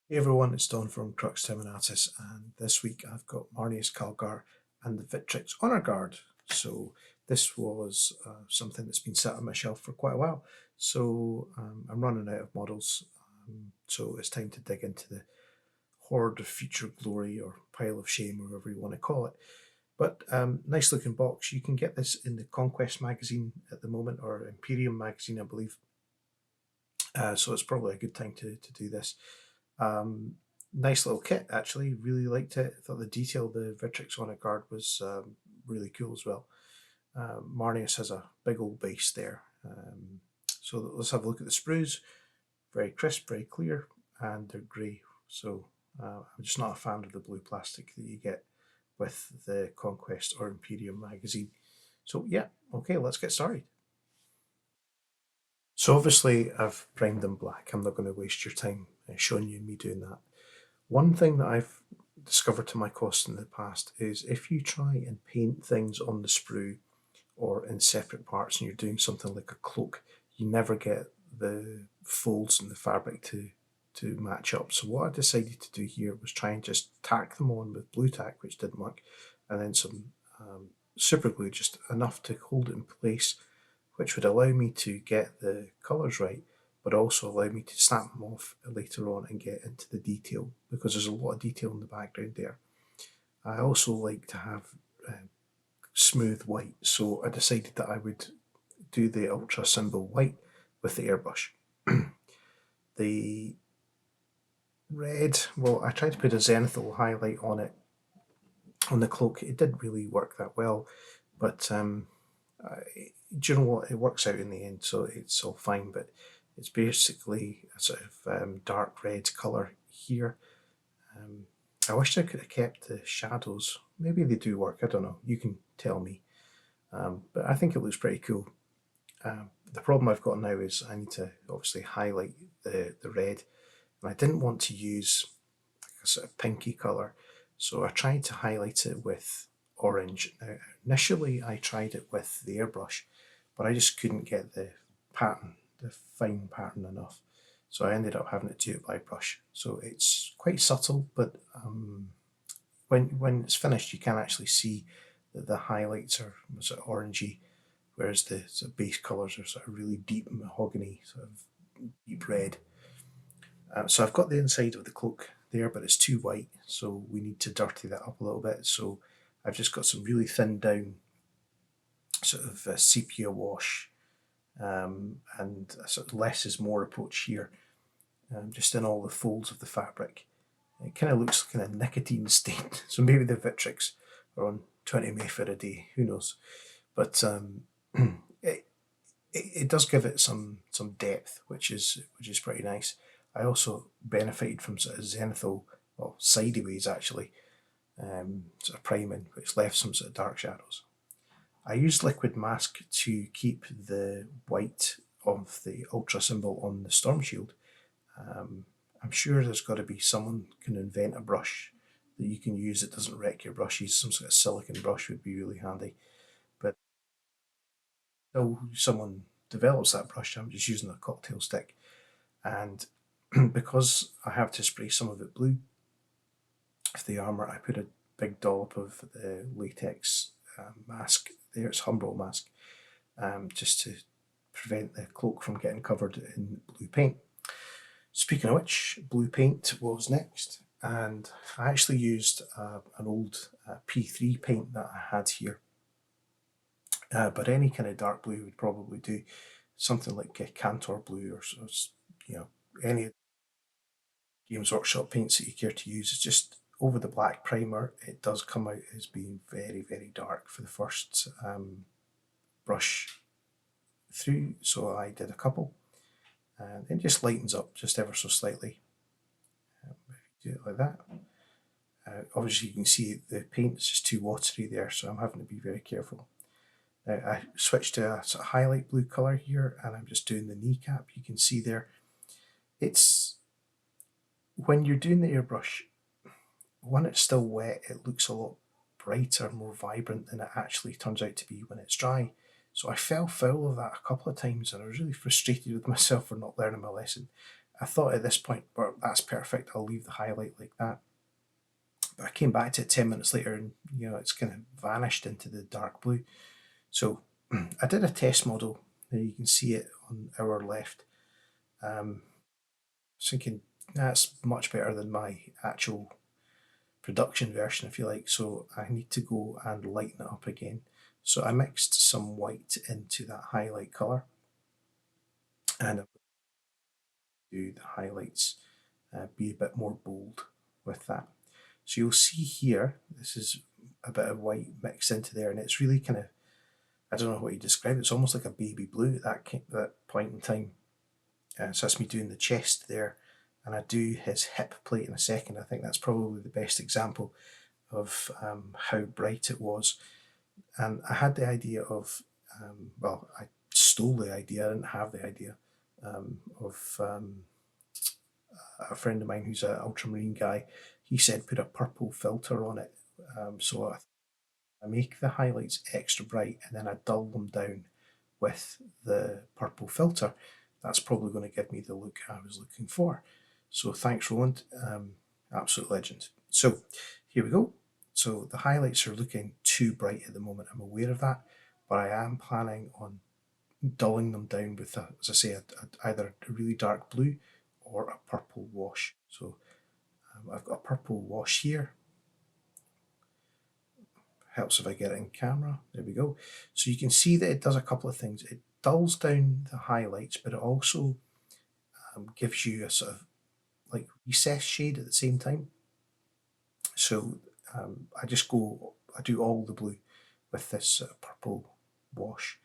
Hey everyone, it's Don from Crux Terminatus, and this week I've got Marneus Calgar and the Victrix Honor Guard. So this was something that's been sat on my shelf for quite a while. So I'm running out of models, so it's time to dig into the hoard of future glory or pile of shame, or whatever you want to call it. But nice looking box. You can get this in the Conquest magazine at the moment, or Imperium magazine, I believe. So it's probably a good time to do this. Um, Nice little kit, actually. Really liked it. I thought the detail of the Vitrix on a guard was really cool as well. Marneus has a big old base there. So let's have a look at the sprues. Very crisp, very clear, and they're grey. So I'm just not a fan of the blue plastic that you get with the Conquest or Imperium magazine. So yeah, okay, let's get started. So obviously I've primed them black. I'm not going to waste your time showing you me doing that. One thing that I've discovered to my cost in the past is if you try and paint things on the sprue or in separate parts and you're doing something like a cloak, you never get the folds in the fabric to match up. So what I decided to do here was try and just tack them on with blue tack, which didn't work, and then some super glue, just enough to hold it in place, which would allow me to get the colours right, but also allow me to snap them off later on and get into the detail, because there's a lot of detail in the background there. I also like to have uh, smooth white, so I decided that I would do the ultra symbol white with the airbrush. The red, well, I tried to put a zenithal highlight on it on the cloak. It didn't really work that well, but do you know what? It works out in the end, so it's all fine. But it's basically a sort of dark red colour here. Um, I wish I could have kept the shadows. Maybe they do work. I don't know. You can tell me. But I think it looks pretty cool. The problem I've got now is I need to obviously highlight the red, and I didn't want to use a sort of pinky colour, so I tried to highlight it with orange. Now, initially, I tried it with the airbrush, but I just couldn't get the pattern, the fine pattern enough. So I ended up having to do it by brush. So it's quite subtle, but when it's finished, you can actually see that the highlights are sort of orangey, whereas the sort of base colours are sort of really deep mahogany, sort of deep red. So I've got the inside of the cloak there, but it's too white, so we need to dirty that up a little bit. So I've just got some really thinned down sort of sepia wash, and a sort of less is more approach here, just in all the folds of the fabric. It kind of looks kind of nicotine stained, so maybe the Vitrix are on 20 Mayfair a day, who knows? But it, it does give it some depth, which is pretty nice. I also benefited from sort of zenithal, well, sideways actually, sort of priming, which left some sort of dark shadows. I used liquid mask to keep the white of the ultra symbol on the storm shield. I'm sure there's got to be someone can invent a brush that you can use that doesn't wreck your brushes. Some sort of silicon brush would be really handy. But until someone develops that brush, I'm just using a cocktail stick. And because I have to spray some of it blue for the armour, I put a big dollop of the latex mask there. It's Humbrol mask, just to prevent the cloak from getting covered in blue paint. Speaking of which, blue paint was next, and I actually used an old P3 paint that I had here, but any kind of dark blue would probably do. Something like Cantor blue, or any Games Workshop paints that you care to use. It's just over the black primer, it does come out as being very, very dark for the first brush through. So I did a couple, and it just lightens up just ever so slightly. If you do it like that. Obviously, you can see the paint is just too watery there, so I'm having to be very careful. Now, I switched to a sort of highlight blue colour here, and I'm just doing the kneecap. You can see there. It's when you're doing the airbrush, when it's still wet, it looks a lot brighter, more vibrant than it actually turns out to be when it's dry. So I fell foul of that a couple of times, and I was really frustrated with myself for not learning my lesson. I thought at this point, well, that's perfect, I'll leave the highlight like that. But I came back to it 10 minutes later and, it's kind of vanished into the dark blue. So I did a test model. There you can see it on our left. I was thinking that's much better than my actual production version, if you like. So I need to go and lighten it up again. So I mixed some white into that highlight colour, and I'll do the highlights be a bit more bold with that. So you'll see here, this is a bit of white mixed into there, and it's really kind of, I don't know what you describe it, it's almost like a baby blue at that point in time. So that's me doing the chest there, and I do his hip plate in a second. I think that's probably the best example of how bright it was. And I had the idea of, well, I stole the idea, I didn't have the idea, of a friend of mine who's an ultramarine guy. He said put a purple filter on it. So I make the highlights extra bright and then I dull them down with the purple filter. That's probably going to give me the look I was looking for. So thanks, Roland. Absolute legend. So here we go. So the highlights are looking too bright at the moment. I'm aware of that, but I am planning on dulling them down with, as I say, either a really dark blue or a purple wash. So I've got a purple wash here. Helps if I get it in camera. There we go. So you can see that it does a couple of things. It dulls down the highlights, but it also gives you a sort of like recess shade at the same time. So I do all the blue with this purple wash.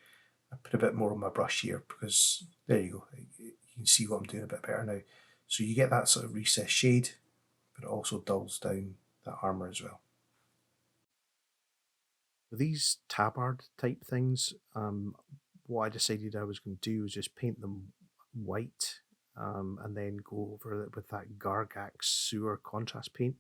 I put a bit more on my brush here because there you go. You can see what I'm doing a bit better now. So you get that sort of recess shade, but it also dulls down the armour as well. These tabard type things, what I decided I was going to do was just paint them white, and then go over it with that Gargax sewer contrast paint.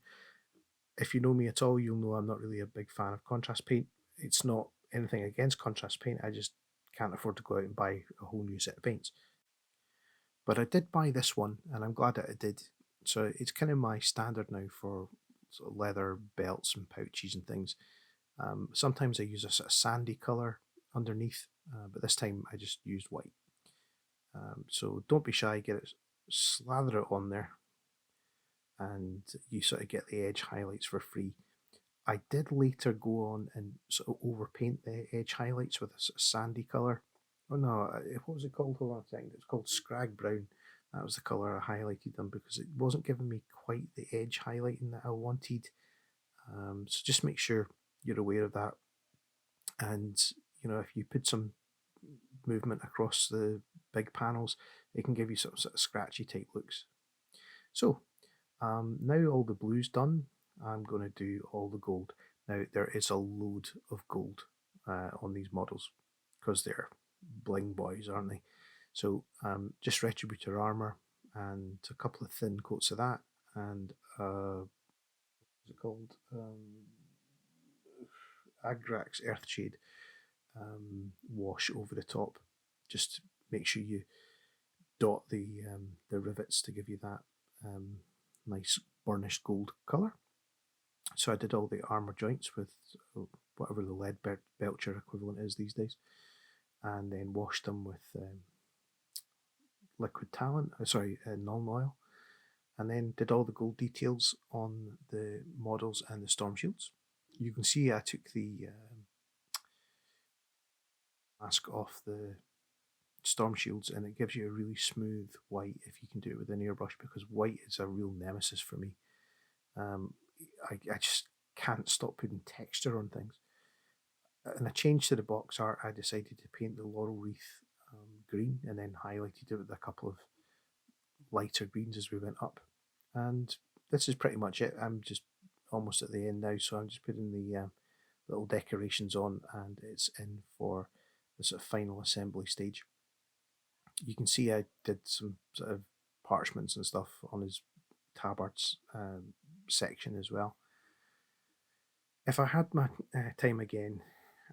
If you know me at all, you'll know I'm not really a big fan of contrast paint. It's not anything against contrast paint, I just can't afford to go out and buy a whole new set of paints. But I did buy this one, and I'm glad that I did. So it's kind of my standard now for sort of leather belts and pouches and things. Sometimes I use a sort of sandy colour underneath, but this time I just used white. So don't be shy, get it, slather it on there, and you sort of get the edge highlights for free. I did later go on and sort of overpaint the edge highlights with a sort of sandy colour. Oh no, what was it called? Hold on a second. It's called Scrag Brown. That was the colour I highlighted them because it wasn't giving me quite the edge highlighting that I wanted. So just make sure you're aware of that. And if you put some movement across the big panels, it can give you some sort of scratchy type looks. So now all the blue's done, I'm going to do all the gold. Now there is a load of gold on these models because they're bling boys, aren't they? So just Retributor armor and a couple of thin coats of that, and what's it called? Agrax Earthshade wash over the top. Just make sure you dot the rivets to give you that nice burnished gold colour. So I did all the armour joints with whatever the lead belcher equivalent is these days, and then washed them with liquid talent, Nuln Oil, and then did all the gold details on the models and the storm shields. You can see I took the mask off the storm shields, and it gives you a really smooth white if you can do it with an airbrush, because white is a real nemesis for me. I just can't stop putting texture on things. And a change to the box art, I decided to paint the laurel wreath green and then highlighted it with a couple of lighter greens as we went up. And this is pretty much it. I'm just almost at the end now, so I'm just putting the little decorations on, and it's in for the sort of final assembly stage. You can see I did some sort of parchments and stuff on his tabards section as well. If I had my time again,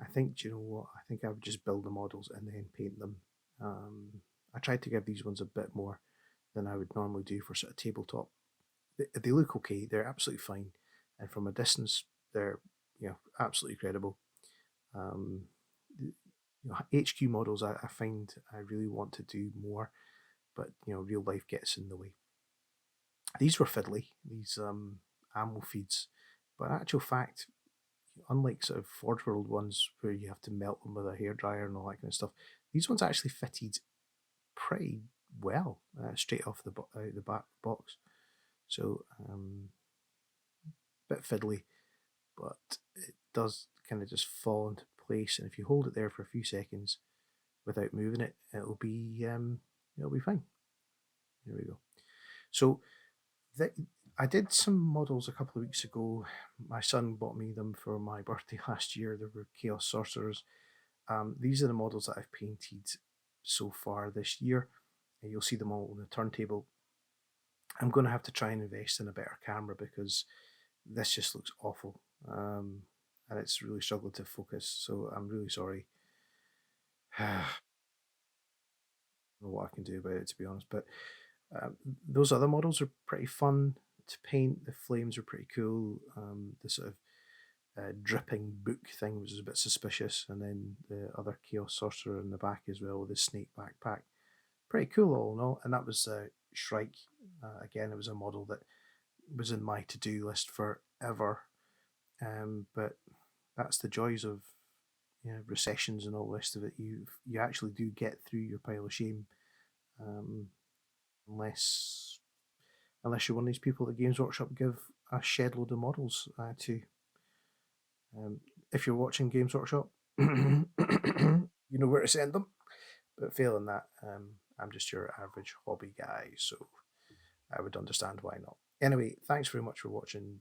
I think, do you know what? I think I would just build the models and then paint them. I tried to give these ones a bit more than I would normally do for sort of tabletop. They look okay, they're absolutely fine, and from a distance, they're absolutely credible. Um, HQ models, I find I really want to do more, but real life gets in the way. These were fiddly, these ammo feeds, but in actual fact, unlike sort of Forge World ones where you have to melt them with a hairdryer and all that kind of stuff, these ones actually fitted pretty well straight off out the back box. So bit fiddly, but it does kind of just fall into place. And if you hold it there for a few seconds without moving it, it'll be fine. There we go. So I did some models a couple of weeks ago. My son bought me them for my birthday last year. They were Chaos Sorcerers. These are the models that I've painted so far this year. You'll see them all on the turntable. I'm going to have to try and invest in a better camera because this just looks awful. And it's really struggled to focus. So I'm really sorry. I don't know what I can do about it, to be honest. But those other models are pretty fun to paint. The flames are pretty cool. The sort of dripping book thing was a bit suspicious, and then the other Chaos Sorcerer in the back as well with the snake backpack. Pretty cool, all in all. And that was Shrike. Again, it was a model that was in my to-do list forever. But that's the joys of recessions and all the rest of it. You actually do get through your pile of shame, unless you're one of these people that Games Workshop give a shed load of models to. If you're watching Games Workshop, you know where to send them. But failing that, I'm just your average hobby guy, so I would understand why not. Anyway, thanks very much for watching.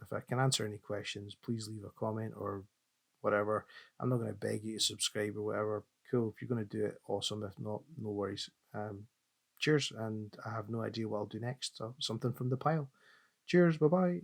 If I can answer any questions, please leave a comment or whatever. I'm not going to beg you to subscribe or whatever. Cool. If you're going to do it, awesome. If not, no worries. Cheers. And I have no idea what I'll do next. So something from the pile. Cheers. Bye bye.